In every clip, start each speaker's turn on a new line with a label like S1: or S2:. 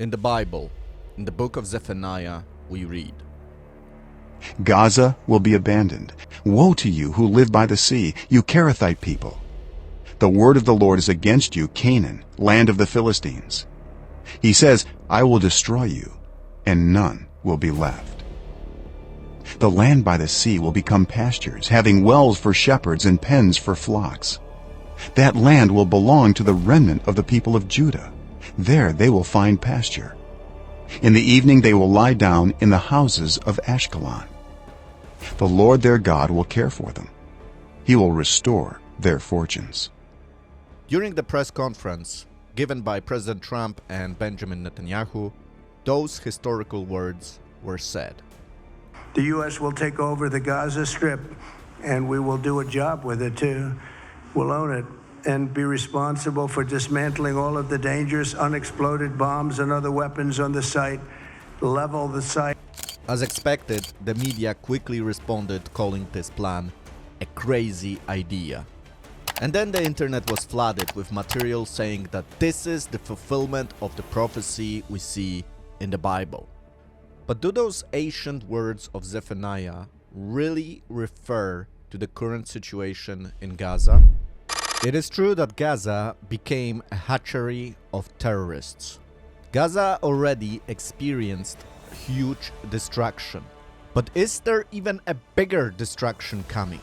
S1: In the Bible, in the book of Zephaniah, we read,
S2: Gaza will be abandoned. Woe to you who live by the sea, you Kerethite people. The word of the Lord is against you, Canaan, land of the Philistines. He says, I will destroy you, and none will be left. The land by the sea will become pastures, having wells for shepherds and pens for flocks. That land will belong to the remnant of the people of Judah. There they will find pasture. In the evening they will lie down in the houses of Ashkelon. The Lord their God will care for them. He will restore their fortunes.
S1: During the press conference given by President Trump and Benjamin Netanyahu, those historical words were said.
S3: The U.S. will take over the Gaza Strip, and we will do a job with it, too. We'll own it and be responsible for dismantling all of the dangerous unexploded bombs and other weapons on the site, level the site.
S1: As expected, the media quickly responded, calling this plan a crazy idea. And then the internet was flooded with material saying that this is the fulfillment of the prophecy we see in the Bible. But do those ancient words of Zephaniah really refer to the current situation in Gaza? It is true that Gaza became a hatchery of terrorists. Gaza already experienced huge destruction. But is there even a bigger destruction coming?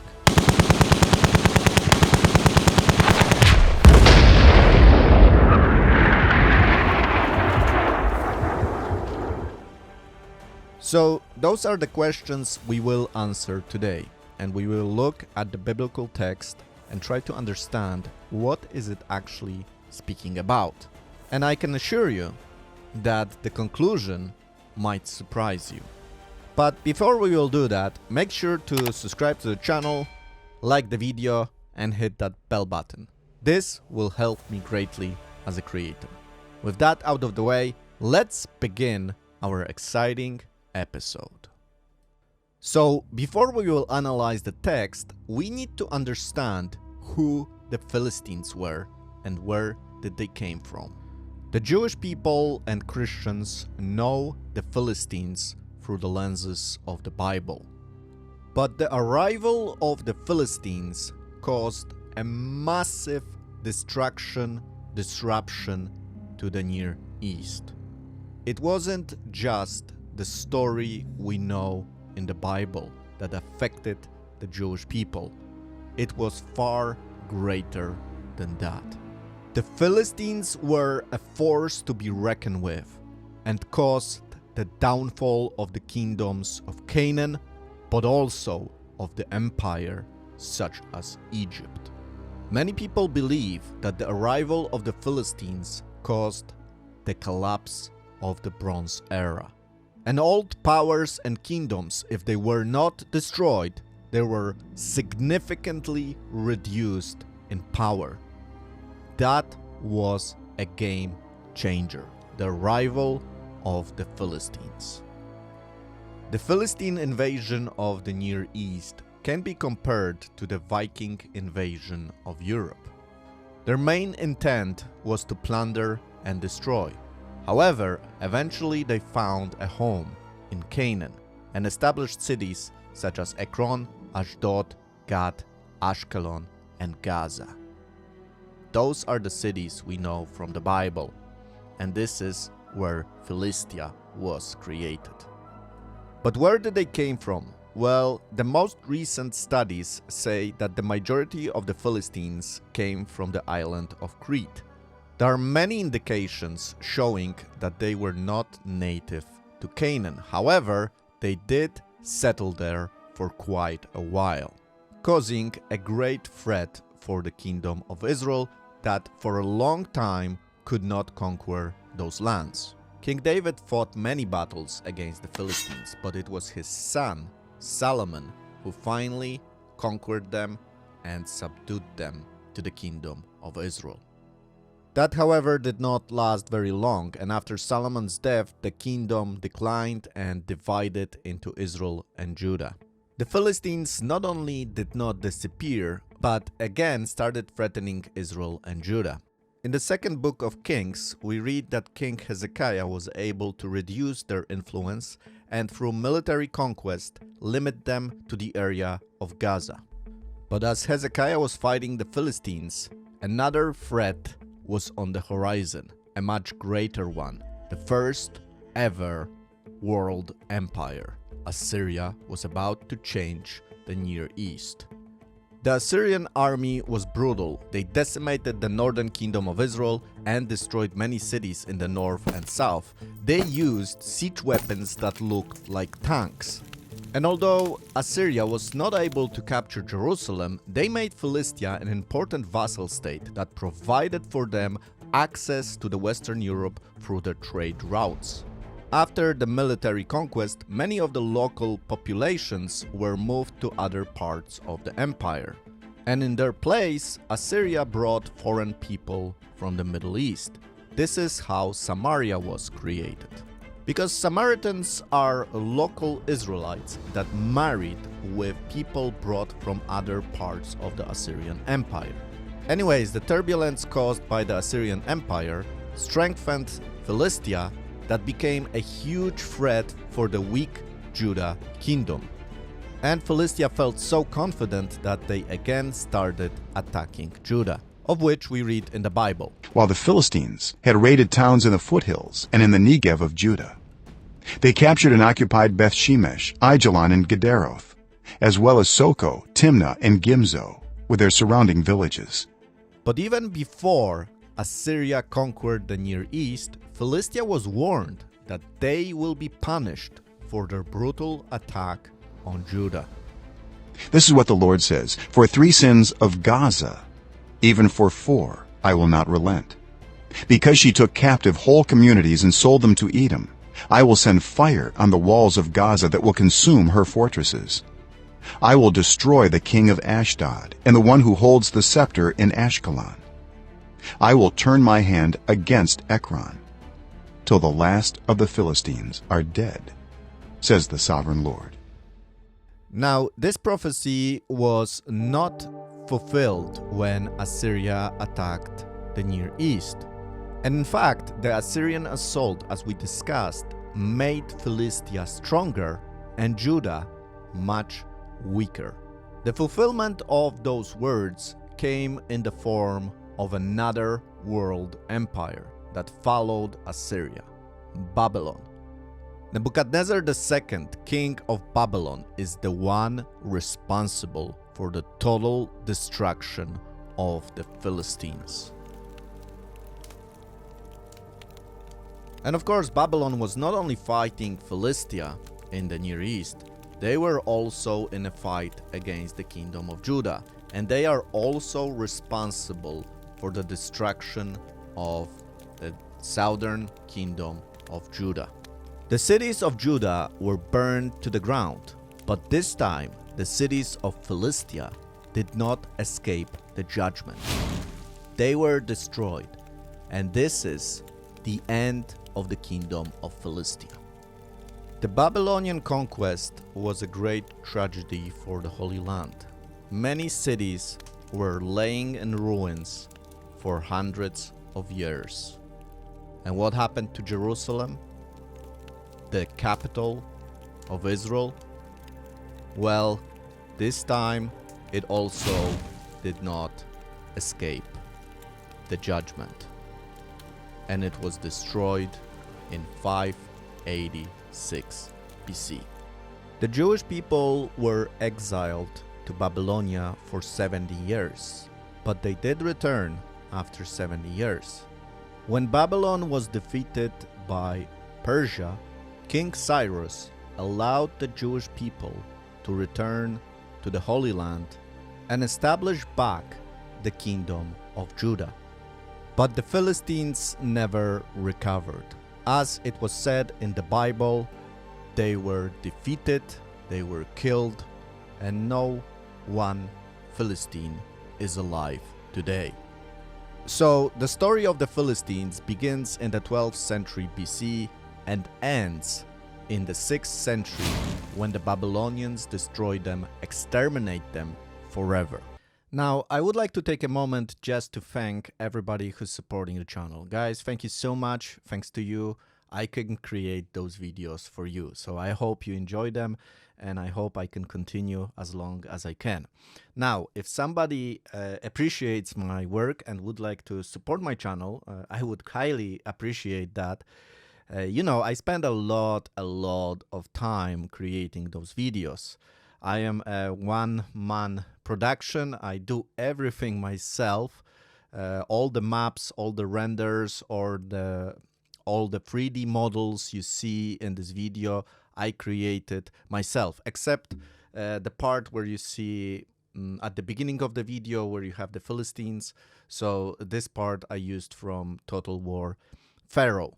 S1: So, those are the questions we will answer today, and we will look at the biblical text and try to understand what is it actually speaking about. And I can assure you that the conclusion might surprise you. But before we will do that, make sure to subscribe to the channel, like the video, and hit that bell button. This will help me greatly as a creator. With that out of the way, let's begin our exciting episode. So, before we will analyze the text, we need to understand who the Philistines were and where did they came from. The Jewish people and Christians know the Philistines through the lenses of the Bible. But the arrival of the Philistines caused a massive disruption to the Near East. It wasn't just the story we know in the Bible that affected the Jewish people. It was far greater than that. The Philistines were a force to be reckoned with and caused the downfall of the kingdoms of Canaan, but also of the empire such as Egypt. Many people believe that the arrival of the Philistines caused the collapse of the Bronze Era. And old powers and kingdoms, if they were not destroyed, they were significantly reduced in power. That was a game changer, the arrival of the Philistines. The Philistine invasion of the Near East can be compared to the Viking invasion of Europe. Their main intent was to plunder and destroy. However, eventually they found a home in Canaan and established cities such as Ekron, Ashdod, Gath, Ashkelon, and Gaza. Those are the cities we know from the Bible, and this is where Philistia was created. But where did they came from? Well, the most recent studies say that the majority of the Philistines came from the island of Crete. There are many indications showing that they were not native to Canaan. However, they did settle there for quite a while, causing a great threat for the kingdom of Israel that for a long time could not conquer those lands. King David fought many battles against the Philistines, but it was his son, Solomon, who finally conquered them and subdued them to the kingdom of Israel. That, however, did not last very long, and after Solomon's death, the kingdom declined and divided into Israel and Judah. The Philistines not only did not disappear, but again started threatening Israel and Judah. In the second book of Kings, we read that King Hezekiah was able to reduce their influence and through military conquest limit them to the area of Gaza. But as Hezekiah was fighting the Philistines, another threat was on the horizon, a much greater one, the first ever world empire. Assyria was about to change the Near East. The Assyrian army was brutal. They decimated the northern kingdom of Israel and destroyed many cities in the north and south. They used siege weapons that looked like tanks. And although Assyria was not able to capture Jerusalem, they made Philistia an important vassal state that provided for them access to the Western Europe through their trade routes. After the military conquest, many of the local populations were moved to other parts of the empire. And in their place, Assyria brought foreign people from the Middle East. This is how Samaria was created. Because Samaritans are local Israelites that married with people brought from other parts of the Assyrian Empire. Anyways, the turbulence caused by the Assyrian Empire strengthened Philistia that became a huge threat for the weak Judah kingdom. And Philistia felt so confident that they again started attacking Judah, of which we read in the Bible.
S2: While the Philistines had raided towns in the foothills and in the Negev of Judah, they captured and occupied Beth-Shemesh, Aijalon, and Gederoth, as well as Soko, Timnah, and Gimzo, with their surrounding villages.
S1: But even before Assyria conquered the Near East, Philistia was warned that they will be punished for their brutal attack on Judah.
S2: This is what the Lord says: "For 3 sins of Gaza, even for 4, I will not relent. Because she took captive whole communities and sold them to Edom, I will send fire on the walls of Gaza that will consume her fortresses. I will destroy the king of Ashdod and the one who holds the scepter in Ashkelon. I will turn my hand against Ekron, till the last of the Philistines are dead, says the sovereign Lord."
S1: Now, this prophecy was not fulfilled when Assyria attacked the Near East. And in fact, the Assyrian assault, as we discussed, made Philistia stronger and Judah much weaker. The fulfillment of those words came in the form of another world empire that followed Assyria, Babylon. Nebuchadnezzar II, king of Babylon, is the one responsible for the total destruction of the Philistines. And of course, Babylon was not only fighting Philistia in the Near East, they were also in a fight against the kingdom of Judah, and they are also responsible for the destruction of the southern kingdom of Judah. The cities of Judah were burned to the ground, but this time the cities of Philistia did not escape the judgment. They were destroyed, and this is the end of the kingdom of Philistia. The Babylonian conquest was a great tragedy for the Holy Land. Many cities were laying in ruins for hundreds of years. And what happened to Jerusalem, the capital of Israel? Well, this time it also did not escape the judgment, and it was destroyed in 586 BC. The Jewish people were exiled to Babylonia for 70 years, but they did return after 70 years. When Babylon was defeated by Persia, King Cyrus allowed the Jewish people to return to the Holy Land and establish back the kingdom of Judah. But the Philistines never recovered. As it was said in the Bible, they were defeated, they were killed, and no one Philistine is alive today. So the story of the Philistines begins in the 12th century BC and ends in the 6th century when the Babylonians destroy them, exterminate them forever. Now, I would like to take a moment just to thank everybody who's supporting the channel. Guys, thank you so much. Thanks to you, I can create those videos for you. So I hope you enjoy them, and I hope I can continue as long as I can. Now, if somebody appreciates my work and would like to support my channel, I would highly appreciate that. You know, I spend a lot of time creating those videos. I am a one-man production. I do everything myself. All the maps, all the renders, or all the 3D models you see in this video, I created myself, except the part where you see at the beginning of the video where you have the Philistines. So this part I used from Total War Pharaoh.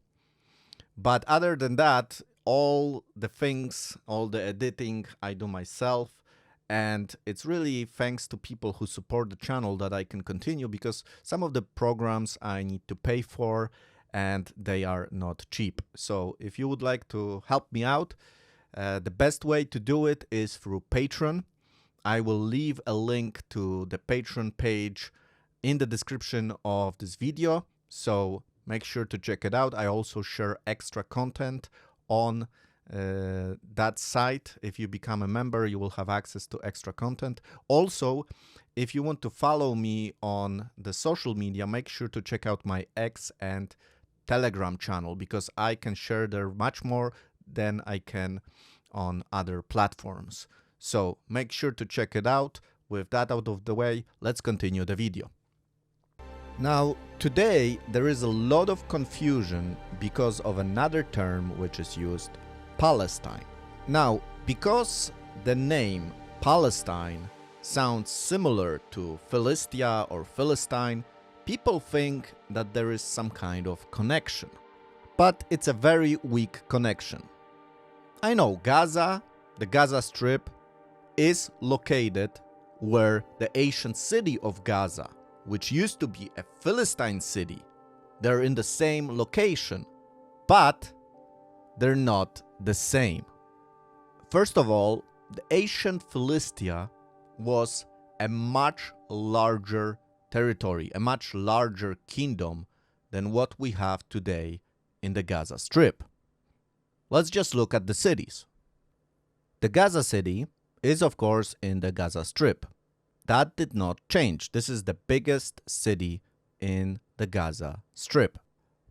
S1: But other than that, all the things, all the editing, I do myself. And it's really thanks to people who support the channel that I can continue, because some of the programs I need to pay for and they are not cheap. So if you would like to help me out, the best way to do it is through Patreon. I will leave a link to the Patreon page in the description of this video. So make sure to check it out. I also share extra content on that site. If you become a member, you will have access to extra content. Also, if you want to follow me on the social media, make sure to check out my X and Telegram channel, because I can share there much more than I can on other platforms. So make sure to check it out. With that out of the way, let's continue the video. Now, today there is a lot of confusion because of another term which is used, Palestine. Now, because the name Palestine sounds similar to Philistia or Philistine, people think that there is some kind of connection. But it's a very weak connection. I know Gaza, the Gaza Strip, is located where the ancient city of Gaza, which used to be a Philistine city, they're in the same location, but they're not the same. First of all, the ancient Philistia was a much larger territory, a much larger kingdom than what we have today in the Gaza Strip. Let's just look at the cities. The Gaza city is, of course, in the Gaza Strip. That did not change. This is the biggest city in the Gaza Strip.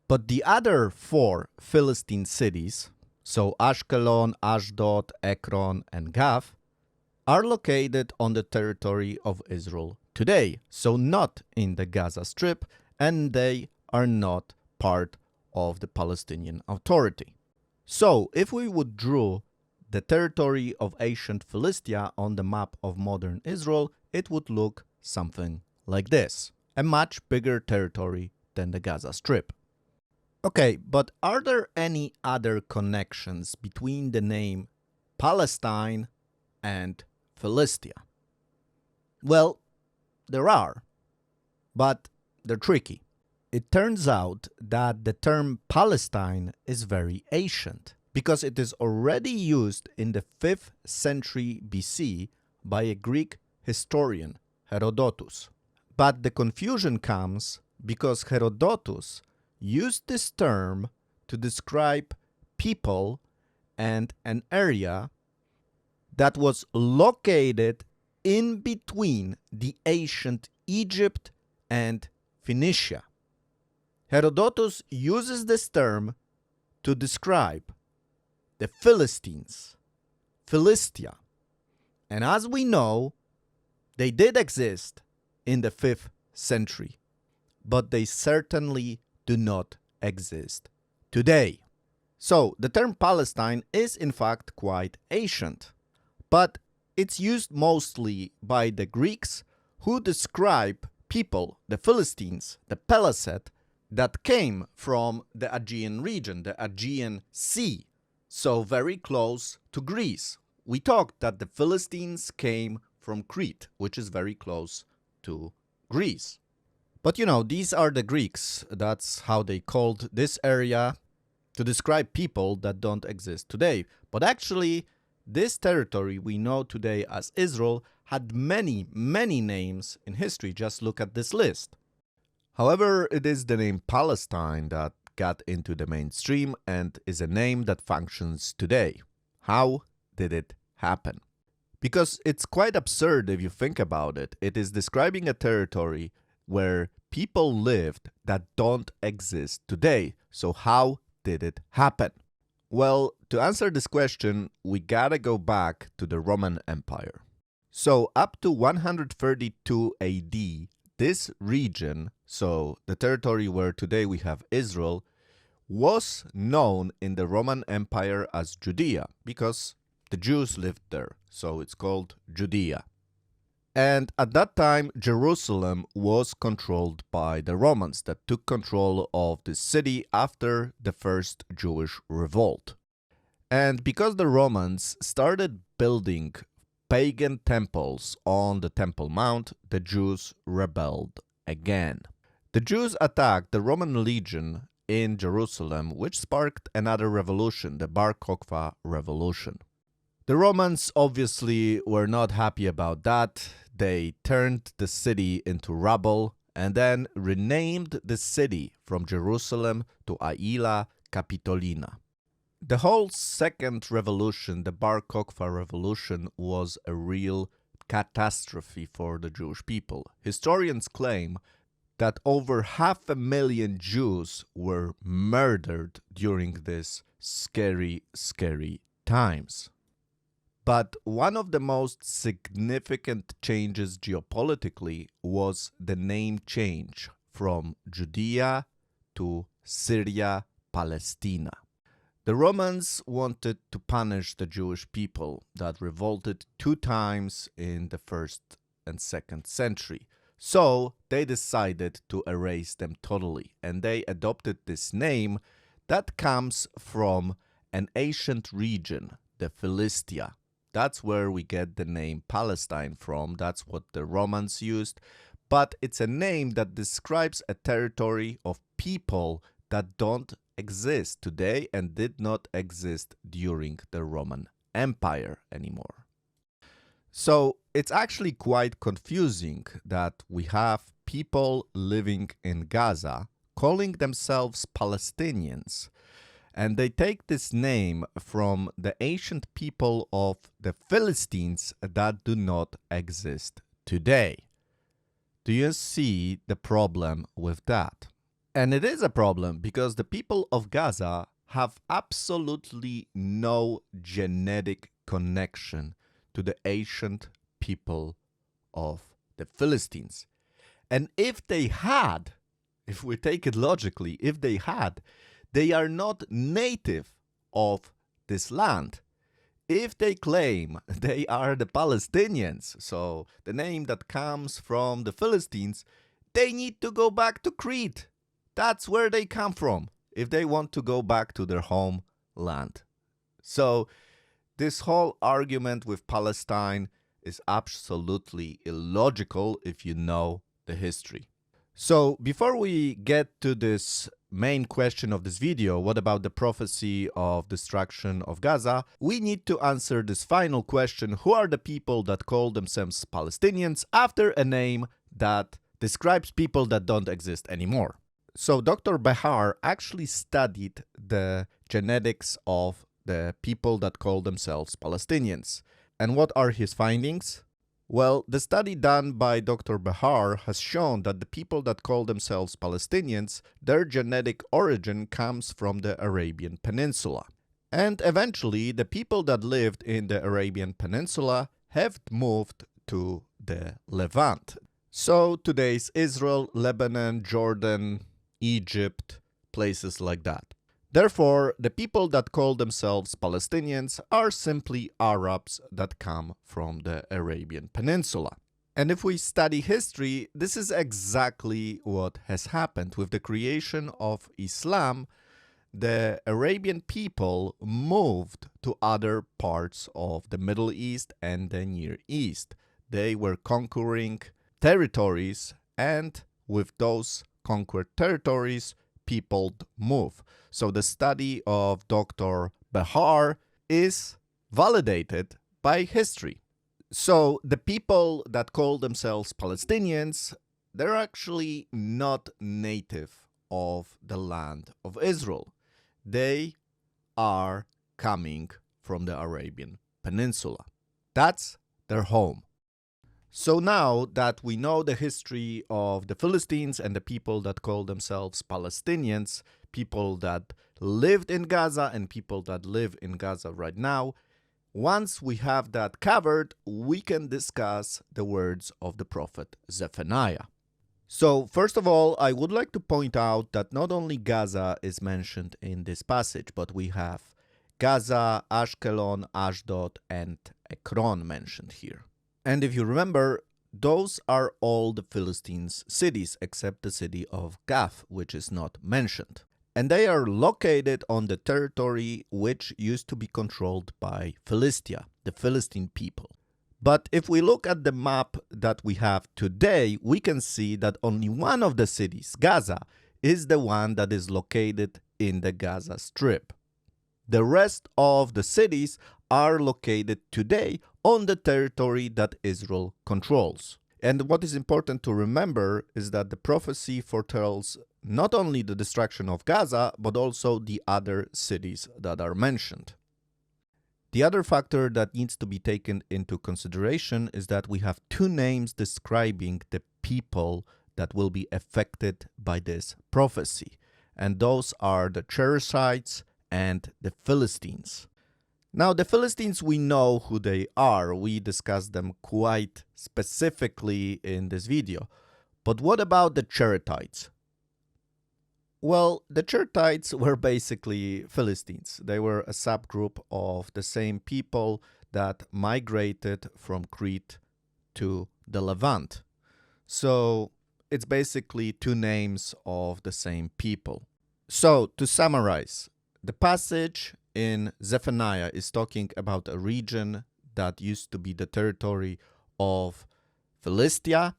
S1: But the other 4 Philistine cities, so Ashkelon, Ashdod, Ekron, and Gath, are located on the territory of Israel today, so not in the Gaza Strip, and they are not part of the Palestinian Authority. So, if we would draw the territory of ancient Philistia on the map of modern Israel, it would look something like this. A much bigger territory than the Gaza Strip. Okay, but are there any other connections between the name Palestine and Philistia? Well, there are, but they're tricky. It turns out that the term Palestine is very ancient, because it is already used in the 5th century BC by a Greek historian, Herodotus. But the confusion comes because Herodotus used this term to describe people and an area that was located in between the ancient Egypt and Phoenicia. Herodotus uses this term to describe the Philistines, Philistia. And as we know, they did exist in the 5th century, but they certainly do not exist today. So the term Palestine is in fact quite ancient, but it's used mostly by the Greeks, who describe people, the Philistines, the Peleset, that came from the Aegean region, the Aegean Sea, so very close to Greece. We talked that the Philistines came from Crete, which is very close to Greece. But you know, these are the Greeks. That's how they called this area to describe people that don't exist today. But actually, this territory we know today as Israel had many, many names in history. Just look at this list. However, it is the name Palestine that got into the mainstream and is a name that functions today. How did it happen? Because it's quite absurd if you think about it. It is describing a territory where people lived that don't exist today. So how did it happen? Well, to answer this question, we gotta go back to the Roman Empire. So up to 132 AD, this region, so the territory where today we have Israel, was known in the Roman Empire as Judea because the Jews lived there, so it's called Judea. And at that time, Jerusalem was controlled by the Romans that took control of the city after the first Jewish revolt. And because the Romans started building pagan temples on the Temple Mount, the Jews rebelled again. The Jews attacked the Roman legion in Jerusalem, which sparked another revolution, the Bar Kokhba Revolution. The Romans obviously were not happy about that. They turned the city into rubble and then renamed the city from Jerusalem to Aila Capitolina. The whole second revolution, the Bar Kokhba Revolution, was a real catastrophe for the Jewish people. Historians claim that over 500,000 Jews were murdered during these scary, scary times. But one of the most significant changes geopolitically was the name change from Judea to Syria, Palestina. The Romans wanted to punish the Jewish people that revolted 2 times in the 1st and 2nd century. So they decided to erase them totally, and they adopted this name that comes from an ancient region, the Philistia. That's where we get the name Palestine from. That's what the Romans used. But it's a name that describes a territory of people that don't exist today and did not exist during the Roman Empire anymore. So it's actually quite confusing that we have people living in Gaza calling themselves Palestinians. And they take this name from the ancient people of the Philistines that do not exist today. Do you see the problem with that? And it is a problem because the people of Gaza have absolutely no genetic connection to the ancient people of the Philistines. And if they had, if we take it logically, if they had, they are not native of this land. If they claim they are the Palestinians, so the name that comes from the Philistines, they need to go back to Crete. That's where they come from, if they want to go back to their homeland. So this whole argument with Palestine is absolutely illogical if you know the history. So before we get to this main question of this video, what about the prophecy of destruction of Gaza, we need to answer this final question: who are the people that call themselves Palestinians after a name that describes people that don't exist anymore? So Dr. Behar actually studied the genetics of the people that call themselves Palestinians. And what are his findings? Well, the study done by Dr. Behar has shown that the people that call themselves Palestinians, their genetic origin comes from the Arabian Peninsula. And eventually, the people that lived in the Arabian Peninsula have moved to the Levant. So today's Israel, Lebanon, Jordan, Egypt, places like that. Therefore, the people that call themselves Palestinians are simply Arabs that come from the Arabian Peninsula. And if we study history, this is exactly what has happened. With the creation of Islam, the Arabian people moved to other parts of the Middle East and the Near East. They were conquering territories, and with those conquered territories, people move. So the study of Dr. Behar is validated by history. So the people that call themselves Palestinians, they're actually not native of the land of Israel. They are coming from the Arabian Peninsula. That's their home. So now that we know the history of the Philistines and the people that call themselves Palestinians, people that lived in Gaza and people that live in Gaza right now, once we have that covered, we can discuss the words of the prophet Zephaniah. So, first of all, I would like to point out that not only Gaza is mentioned in this passage, but we have Gaza, Ashkelon, Ashdod, and Ekron mentioned here. And if you remember, those are all the Philistines' cities except the city of Gath, which is not mentioned. And they are located on the territory which used to be controlled by Philistia, the Philistine people. But if we look at the map that we have today, we can see that only one of the cities, Gaza, is the one that is located in the Gaza Strip. The rest of the cities are located today on the territory that Israel controls. And what is important to remember is that the prophecy foretells not only the destruction of Gaza, but also the other cities that are mentioned. The other factor that needs to be taken into consideration is that we have two names describing the people that will be affected by this prophecy, and those are the Cherethites and the Philistines. Now, the Philistines, we know who they are. We discussed them quite specifically in this video. But what about the Cherethites? Well, the Cherethites were basically Philistines. They were a subgroup of the same people that migrated from Crete to the Levant. So it's basically two names of the same people. So to summarize, the passage in Zephaniah is talking about a region that used to be the territory of Philistia,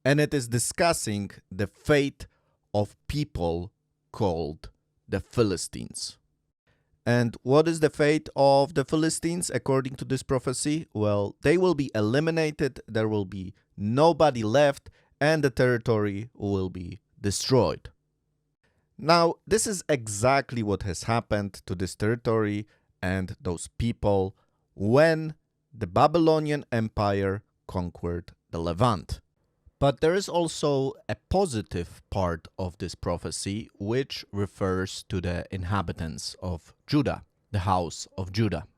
S1: and it is discussing the fate of people called the Philistines. And what is the fate of the Philistines according to this prophecy? Well, they will be eliminated, there will be nobody left, and the territory will be destroyed. Now, this is exactly what has happened to this territory and those people when the Babylonian Empire conquered the Levant. But there is also a positive part of this prophecy, which refers to the inhabitants of Judah, the house of Judah.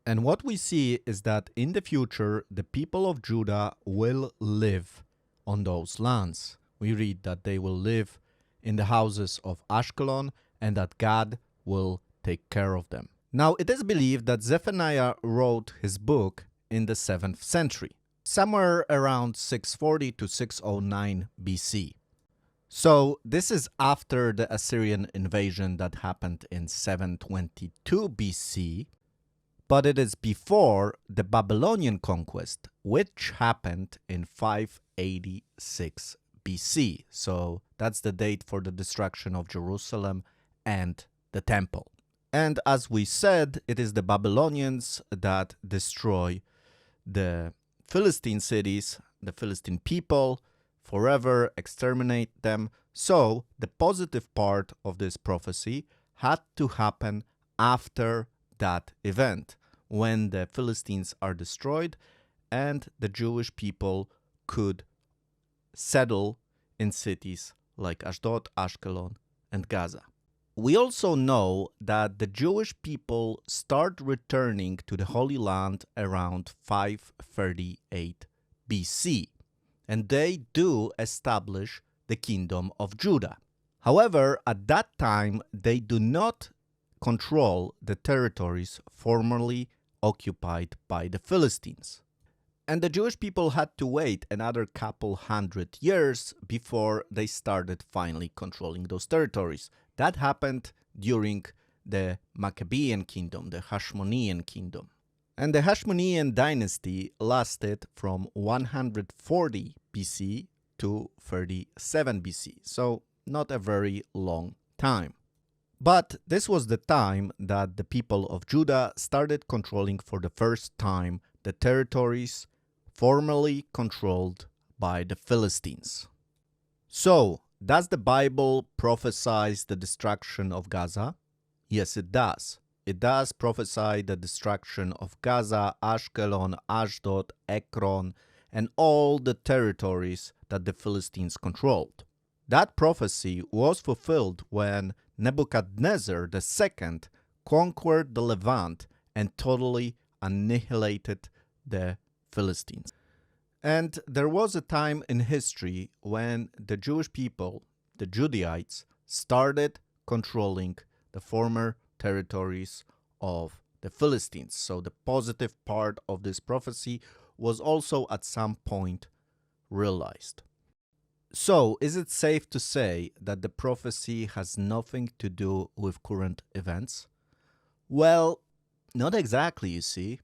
S1: And what we see is that in the future, the people of Judah will live on those lands. We read that they will live in the houses of Ashkelon and that God will take care of them. Now, it is believed that Zephaniah wrote his book in the 7th century, somewhere around 640 to 609 BC. So this is after the Assyrian invasion that happened in 722 BC, but it is before the Babylonian conquest, which happened in 586 BC. So that's the date for the destruction of Jerusalem and the temple. And as we said, it is the Babylonians that destroy the Philistine cities, the Philistine people, forever exterminate them. So the positive part of this prophecy had to happen after that event, when the Philistines are destroyed and the Jewish people could settle in cities like Ashdod, Ashkelon, and Gaza. We also know that the Jewish people start returning to the Holy Land around 538 BC, and they do establish the kingdom of Judah. However, at that time, they do not control the territories formerly occupied by the Philistines. And the Jewish people had to wait another couple hundred years before they started finally controlling those territories. That happened during the Maccabean kingdom, the Hashmonean kingdom. And the Hashmonean dynasty lasted from 140 BC to 37 BC, so not a very long time. But this was the time that the people of Judah started controlling for the first time the territories formerly controlled by the Philistines. So, does the Bible prophesy the destruction of Gaza? Yes, it does. It does prophesy the destruction of Gaza, Ashkelon, Ashdod, Ekron, and all the territories that the Philistines controlled. That prophecy was fulfilled when Nebuchadnezzar II conquered the Levant and totally annihilated the Philistines. And there was a time in history when the Jewish people, the Judaites, started controlling the former territories of the Philistines. So the positive part of this prophecy was also at some point realized. So, is it safe to say that the prophecy has nothing to do with current events? Well, not exactly, you see,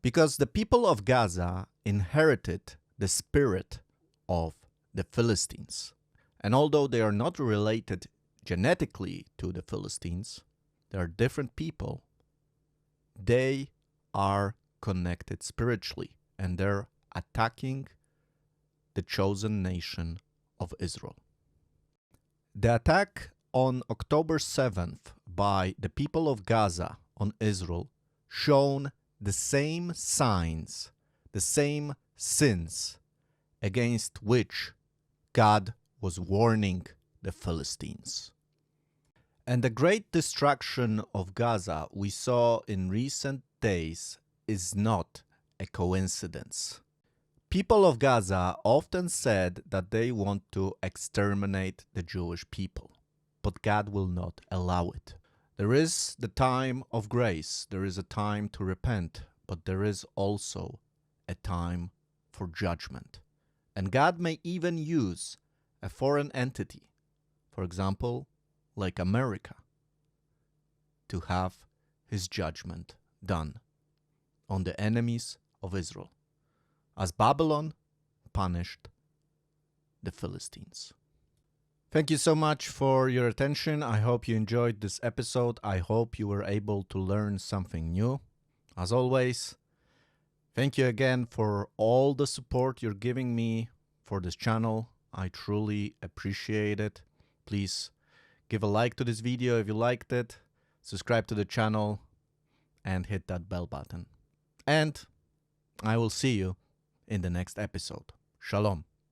S1: because the people of Gaza inherited the spirit of the Philistines. And although they are not related genetically to the Philistines, they are different people, they are connected spiritually, and they're attacking the chosen nation of Israel. The attack on October 7th by the people of Gaza on Israel shown the same signs, the same sins against which God was warning the Philistines. And the great destruction of Gaza we saw in recent days is not a coincidence. People of Gaza often said that they want to exterminate the Jewish people, but God will not allow it. There is the time of grace, there is a time to repent, but there is also a time for judgment. And God may even use a foreign entity, for example, like America, to have his judgment done on the enemies of Israel, as Babylon punished the Philistines. Thank you so much for your attention. I hope you enjoyed this episode. I hope you were able to learn something new. As always, thank you again for all the support you're giving me for this channel. I truly appreciate it. Please give a like to this video if you liked it, subscribe to the channel, and hit that bell button. And I will see you in the next episode. Shalom.